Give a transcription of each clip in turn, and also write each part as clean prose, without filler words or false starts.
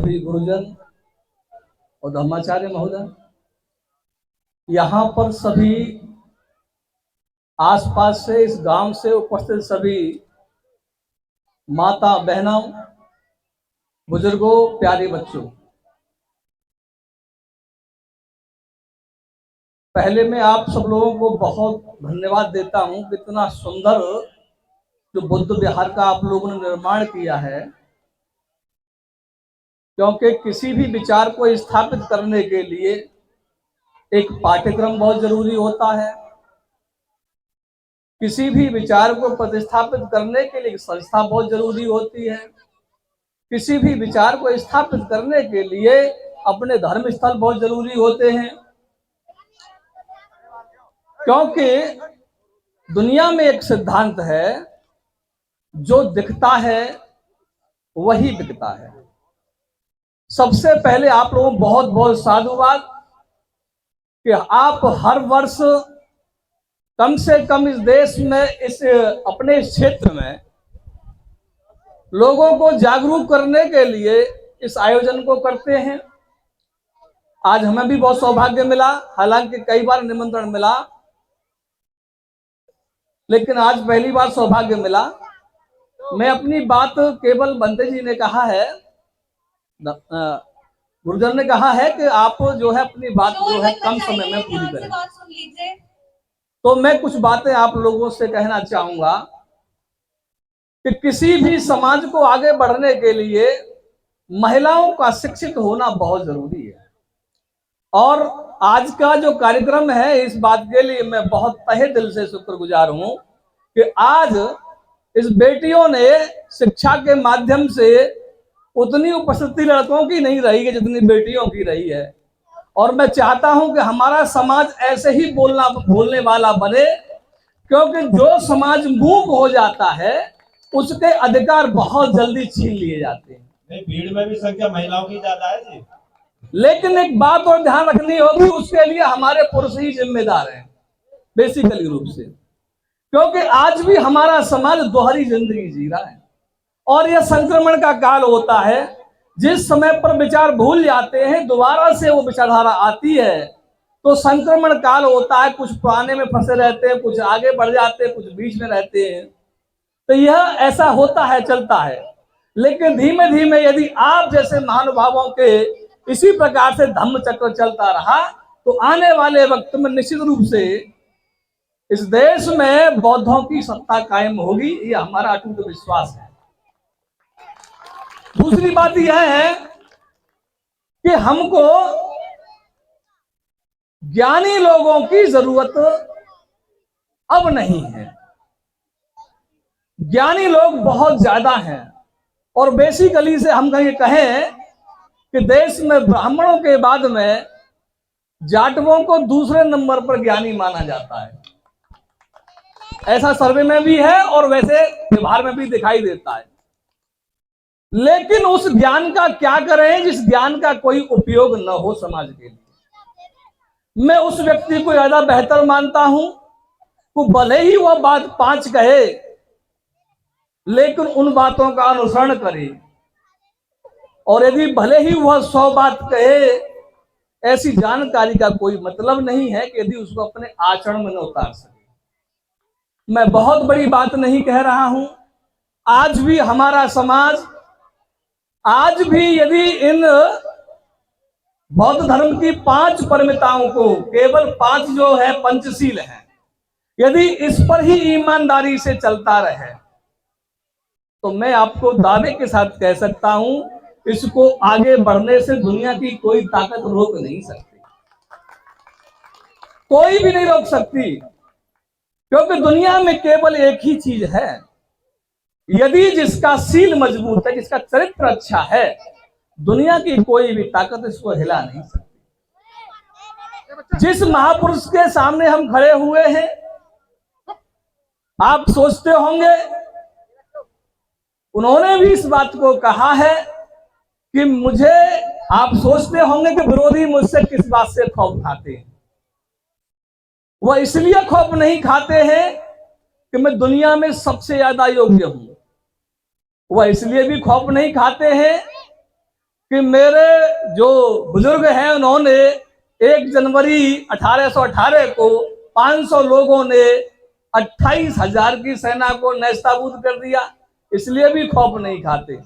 सभी गुरुजन और धर्माचार्य महोदय, यहाँ पर सभी आसपास से, इस गांव से उपस्थित सभी माता बहनों, बुजुर्गों, प्यारे बच्चों, पहले मैं आप सब लोगों को बहुत धन्यवाद देता हूं कि इतना सुंदर जो बुद्ध विहार का आप लोगों ने निर्माण किया है, क्योंकि किसी भी विचार को स्थापित करने के लिए एक पाठ्यक्रम बहुत जरूरी होता है। किसी भी विचार को प्रतिस्थापित करने के लिए एक संस्था बहुत जरूरी होती है। किसी भी विचार को स्थापित करने के लिए अपने धर्म स्थल बहुत जरूरी होते हैं, क्योंकि दुनिया में एक सिद्धांत है, जो दिखता है वही बिकता है। सबसे पहले आप लोगों को बहुत बहुत साधुवाद कि आप हर वर्ष कम से कम इस देश में, इस अपने क्षेत्र में लोगों को जागरूक करने के लिए इस आयोजन को करते हैं। आज हमें भी बहुत सौभाग्य मिला, हालांकि कई बार निमंत्रण मिला, लेकिन आज पहली बार सौभाग्य मिला। मैं अपनी बात, केवल बंते जी ने कहा है, गुरुजन ने कहा है कि आप जो है अपनी बात जो है कम समय में पूरी करें, तो मैं कुछ बातें आप लोगों से कहना चाहूंगा कि किसी भी समाज को आगे बढ़ने के लिए महिलाओं का शिक्षित होना बहुत जरूरी है। और आज का जो कार्यक्रम है, इस बात के लिए मैं बहुत तहे दिल से शुक्रगुजार हूं कि आज इस बेटियों ने शिक्षा के माध्यम से उतनी उपस्थिति लड़कों की नहीं रही है जितनी बेटियों की रही है। और मैं चाहता हूं कि हमारा समाज ऐसे ही बोलने वाला बने, क्योंकि जो समाज मूक हो जाता है उसके अधिकार बहुत जल्दी छीन लिए जाते हैं। नहीं, भीड़ में भी संख्या महिलाओं की ज्यादा है जी। लेकिन एक बात और ध्यान रखनी होगी, उसके लिए हमारे पुरुष ही जिम्मेदार हैं बेसिकली रूप से, क्योंकि आज भी हमारा समाज दोहरी जिंदगी जी रहा है। और यह संक्रमण का काल होता है, जिस समय पर विचार भूल जाते हैं, दोबारा से वो विचारधारा आती है तो संक्रमण काल होता है। कुछ पुराने में फंसे रहते हैं, कुछ आगे बढ़ जाते हैं, कुछ बीच में रहते हैं। तो यह ऐसा होता है, चलता है। लेकिन धीमे धीमे यदि आप जैसे महानुभावों के इसी प्रकार से धम्म चक्र चलता रहा तो आने वाले वक्त में निश्चित रूप से इस देश में बौद्धों की सत्ता कायम होगी, ये हमारा अटूट विश्वास है। दूसरी बात यह है कि हमको ज्ञानी लोगों की जरूरत अब नहीं है। ज्ञानी लोग बहुत ज्यादा हैं, और बेसिकली से हम कहें कि देश में ब्राह्मणों के बाद में जाटवों को दूसरे नंबर पर ज्ञानी माना जाता है। ऐसा सर्वे में भी है और वैसे व्यवहार में भी दिखाई देता है। लेकिन उस ज्ञान का क्या करें जिस ज्ञान का कोई उपयोग न हो समाज के लिए। मैं उस व्यक्ति को ज्यादा बेहतर मानता हूं वो भले ही वह बात 5 कहे, लेकिन उन बातों का अनुसरण करे। और यदि भले ही वह 100 बात कहे, ऐसी जानकारी का कोई मतलब नहीं है कि यदि उसको अपने आचरण में न उतार सके। मैं बहुत बड़ी बात नहीं कह रहा हूं। आज भी हमारा समाज, आज भी यदि इन बौद्ध धर्म की 5 परमिताओं को, केवल 5 जो है पंचशील है, यदि इस पर ही ईमानदारी से चलता रहे तो मैं आपको दावे के साथ कह सकता हूं, इसको आगे बढ़ने से दुनिया की कोई ताकत रोक नहीं सकती, कोई भी नहीं रोक सकती। क्योंकि दुनिया में केवल एक ही चीज है, यदि जिसका सील मजबूत है, जिसका चरित्र अच्छा है, दुनिया की कोई भी ताकत इसको हिला नहीं सकती। जिस महापुरुष के सामने हम खड़े हुए हैं, आप सोचते होंगे उन्होंने भी इस बात को कहा है कि मुझे, आप सोचते होंगे कि विरोधी मुझसे किस बात से खौफ खाते हैं। वह इसलिए खौफ नहीं खाते हैं कि मैं दुनिया में सबसे ज्यादा योग्य हूं। वह इसलिए भी खौफ नहीं खाते हैं कि मेरे जो बुजुर्ग हैं उन्होंने 1 जनवरी 1818 को 500 लोगों ने 28,000 की सेना को नेस्तनाबूद कर दिया, इसलिए भी खौफ नहीं खाते।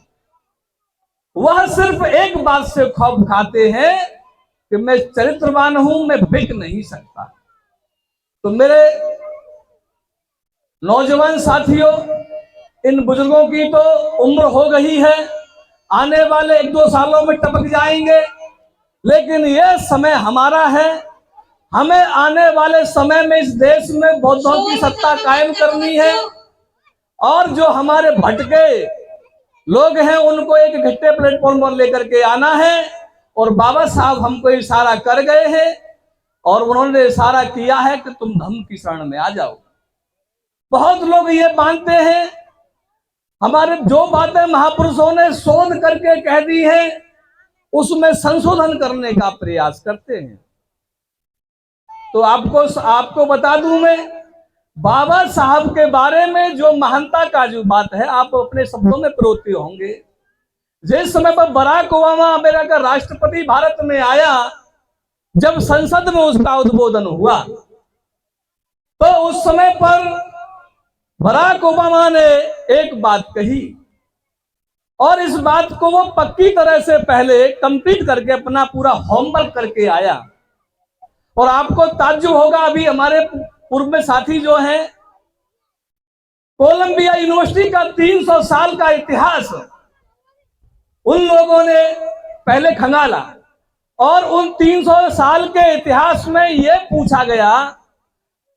वह सिर्फ एक बात से खौफ खाते हैं कि मैं चरित्रवान हूं, मैं बिक नहीं सकता। तो मेरे नौजवान साथियों, इन बुजुर्गों की तो उम्र हो गई है, आने वाले 1-2 सालों में टपक जाएंगे, लेकिन यह समय हमारा है। हमें आने वाले समय में इस देश में बौद्धों की सत्ता कायम करनी है, और जो हमारे भटके लोग हैं उनको एक इकट्ठे प्लेटफॉर्म पर लेकर के आना है। और बाबा साहब हमको इशारा कर गए हैं, और उन्होंने इशारा किया है कि तुम धम्म की शरण में आ जाओ। बहुत लोग ये मानते हैं, हमारे जो बातें महापुरुषों ने शोध करके कह दी है उसमें संशोधन करने का प्रयास करते हैं। तो आपको बता दूं, मैं बाबा साहब के बारे में जो महानता का जो बात है आप अपने शब्दों में परोते होंगे। जिस समय पर बराक ओबामा अमेरिका का राष्ट्रपति भारत में आया, जब संसद में उसका उद्बोधन हुआ, तो उस समय पर बराक ओबामा ने एक बात कही, और इस बात को वो पक्की तरह से पहले कंप्लीट करके अपना पूरा होमवर्क करके आया। और आपको ताज्जुब होगा, अभी हमारे पूर्व में साथी जो हैं, कोलंबिया यूनिवर्सिटी का 300 साल का इतिहास उन लोगों ने पहले खंगाला, और उन 300 साल के इतिहास में यह पूछा गया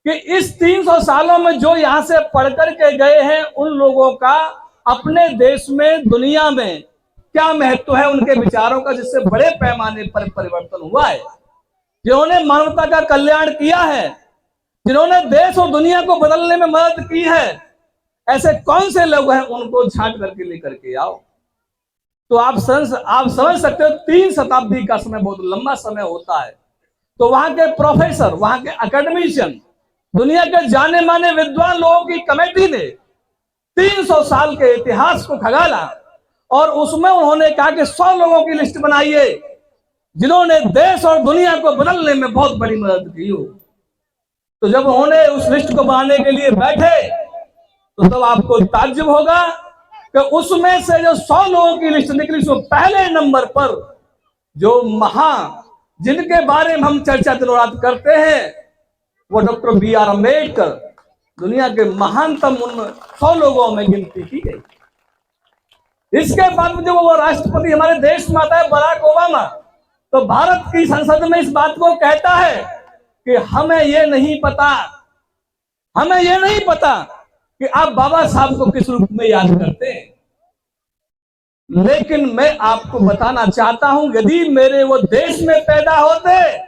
कि इस 300 सालों में जो यहां से पढ़ करके गए हैं उन लोगों का अपने देश में, दुनिया में क्या महत्व है, उनके विचारों का, जिससे बड़े पैमाने पर परिवर्तन हुआ है, जिन्होंने मानवता का कल्याण किया है, जिन्होंने देश और दुनिया को बदलने में मदद की है। ऐसे कौन से लोग हैं, उनको छांट करके लेकर के आओ। तो आप समझ सकते हो 3 शताब्दी का समय बहुत लंबा समय होता है। तो वहां के प्रोफेसर, वहां के एकेडमिशियन, दुनिया के जाने माने विद्वान लोगों की कमेटी ने 300 साल के इतिहास को खंगाला, और उसमें उन्होंने कहा कि 100 लोगों की लिस्ट बनाइए जिन्होंने देश और दुनिया को बदलने में बहुत बड़ी मदद की हो। तो जब उन्होंने उस लिस्ट को बनाने के लिए बैठे, तो तब आपको ताज्जुब होगा कि उसमें से जो 100 लोगों की लिस्ट निकली, उसमें पहले नंबर पर जो जिनके बारे में हम चर्चा दिनों रात करते हैं, वो डॉक्टर B.R. अम्बेडकर, दुनिया के महानतम उन 100 लोगों में गिनती की गई। इसके बाद जो वो राष्ट्रपति हमारे देश में आता है, बराक ओबामा, तो भारत की संसद में इस बात को कहता है कि हमें ये नहीं पता कि आप बाबा साहब को किस रूप में याद करते हैं, लेकिन मैं आपको बताना चाहता हूं, यदि मेरे वो देश में पैदा होते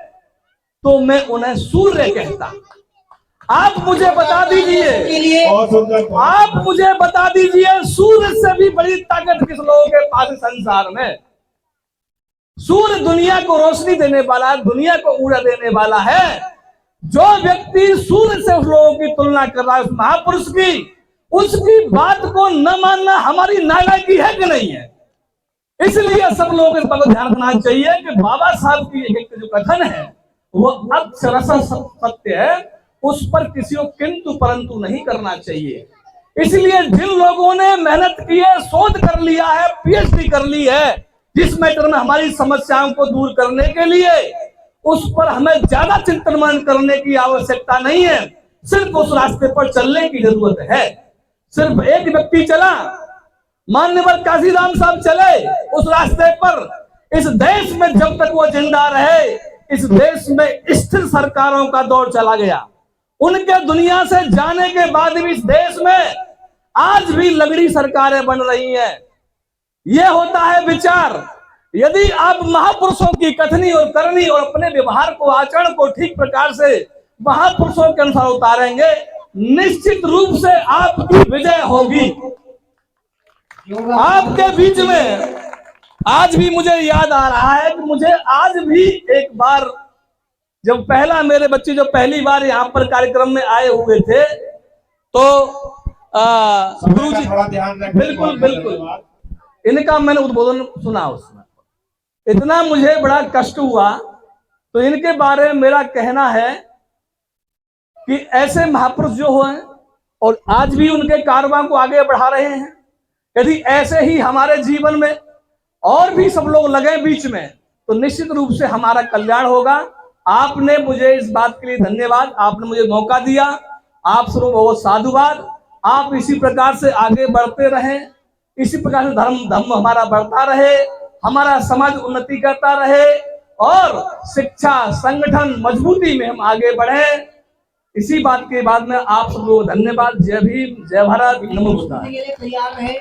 तो मैं उन्हें सूर्य कहता। आप मुझे बता दीजिए, सूर्य से भी बड़ी ताकत किस लोगों के पास है संसार में। सूर्य दुनिया को रोशनी देने वाला, दुनिया को ऊर्जा देने वाला है। जो व्यक्ति सूर्य से उस लोगों की तुलना कर रहा है, उस महापुरुष की, उसकी बात को न मानना हमारी नालायकी है कि नहीं है। इसलिए सब लोगों को इस बात को ध्यान रखना चाहिए कि बाबा साहब की एक जो कथन है वो अक्षरशः सत्य है, उस पर किसी को किंतु परंतु नहीं करना चाहिए। इसलिए जिन लोगों ने मेहनत की है, शोध कर लिया है, PhD कर ली है जिस मैटर में हमारी समस्याओं को दूर करने के लिए, उस पर हमें ज्यादा चिंतन मनन करने की आवश्यकता नहीं है। सिर्फ उस रास्ते पर चलने की जरूरत है। सिर्फ एक व्यक्ति चला, मान्यवर काशीराम साहब चले उस रास्ते पर। इस देश में जब तक वो जिंदा रहे, इस देश में स्थिर सरकारों का दौर चला गया। उनके दुनिया से जाने के बाद भी इस देश में आज भी लगड़ी सरकारें बन रही हैं। यह होता है विचार। यदि आप महापुरुषों की कथनी और करनी और अपने व्यवहार को, आचरण को ठीक प्रकार से महापुरुषों के अनुसार उतारेंगे, निश्चित रूप से आपकी विजय होगी। आपके बीच में आज भी मुझे याद आ रहा है कि मुझे आज भी एक बार जब मेरे बच्चे जो पहली बार यहाँ पर कार्यक्रम में आए हुए थे, तो गुरुजी, बिल्कुल इनका मैंने उद्बोधन सुना उसमें। इतना मुझे बड़ा कष्ट हुआ। तो इनके बारे में मेरा कहना है कि ऐसे महापुरुष जो हुए और आज भी उनके कारवां को आगे बढ़ा रहे हैं, यदि ऐसे ही हमारे जीवन में और भी सब लोग लगे बीच में तो निश्चित रूप से हमारा कल्याण होगा। आपने मुझे इस बात के लिए धन्यवाद, आपने मुझे मौका दिया, आप सबको बहुत साधुवाद। आप इसी प्रकार से आगे बढ़ते रहें, इसी प्रकार से धर्म हमारा बढ़ता रहे, हमारा समाज उन्नति करता रहे और शिक्षा संगठन मजबूती में हम आगे बढ़े। इसी बात के बाद में आप सबको धन्यवाद। जय भीम, जय भारत, नमो बुद्धाय। तैयार रहे।